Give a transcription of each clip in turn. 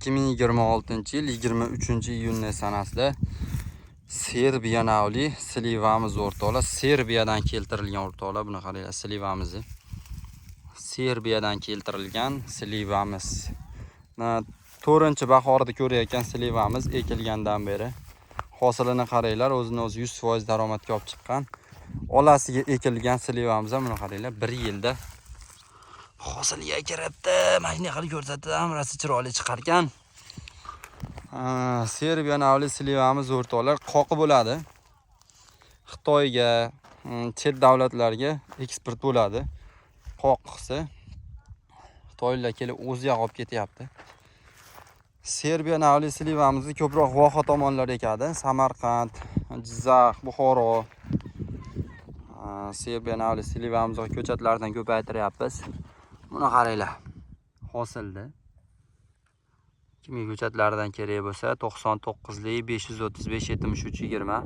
2026-yil 23-iyun sanasida Serbiya navli slivamiz o'rtoqlar. Serbiyadan keltirilgan o'rtoqlar. Buni qaranglar, slivamiz. Serbiyadan keltirilgan slivamiz. 4-bahorda ko'rayotgan slivamiz ekilgandan beri. Hosilini qaranglar, o'zini o'zi 100% daromadga olib chiqqan. Olasiga ekilgan slivamiz. Buni qaranglar, 1 yilda hosilga kiribdi. Mana qilib ko'rsatdim, rasi chiroyli chiqargan. Serbiya navli slivamiz o'rtoqlar qoqi bo'ladi. Xitoyga, chet davlatlarga eksport bo'ladi. Qoqisi Xitoylar kelib o'ziga olib ketyapti. Serbiya navli slivamizni ko'proq Voha tomonlar ekadi. Samarqand, Jizzax, Buxoro. Serbiya navli slivamizni ko'chatlardan ko'paytiryapmiz. Buni qaranglar. Hosilda kimga ko'chatlardan kerak bo'lsa 99lik 535 73 20.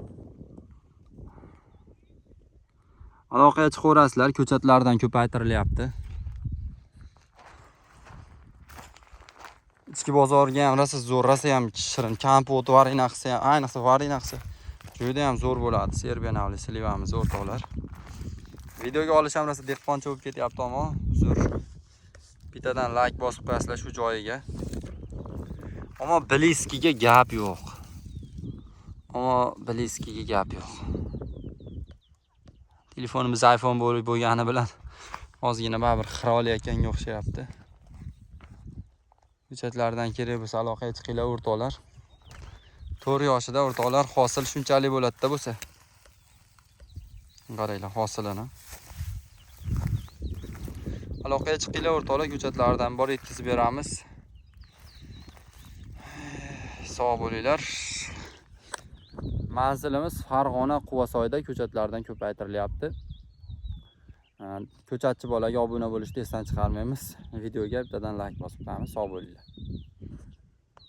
Aloqaga chiqaverasizlar, ko'chatlardan ko'paytirilyapti. Ichki bozorga ham rosa zo'r, rosa ham shirin. Kompot varinaqsi ham, ayniqsa varinaqsi juda ham zo'r bo'ladi. Serbiya navli slivamiz o'rtoqlar. Videoga olish ham rosa dehqoncha bo'lib ketyapti, ammo uzr. Bittadan like bosib qo'yasizlar shu joyiga. Ammo bliskiga gap yo'q. Telefonimiz iPhone bo'lgani bilan ozgina baribir xira olayotganga o'xshayapti. Ko'chatlardan kerak bo'lsa aloqaga chiqinglar o'rtoqlar. 4 yoshida o'rtoqlar hosil shunchalik bo'ladi-da bo'lsa. Qaranglar hosilini. Aloqaga chiqinglar o'rtoqlar, ko'chatlardan bor yetkazib beramiz. Sog' bo'linglar. Manzilimiz Farg'ona Quvasoyda ko'chatlardan ko'paytirilyapti. Ko'chatchi bolaga obuna bo'lishni esdan chiqarmaymiz. Videoga bittadan like bosib qo'yamiz. Sog' bo'linglar.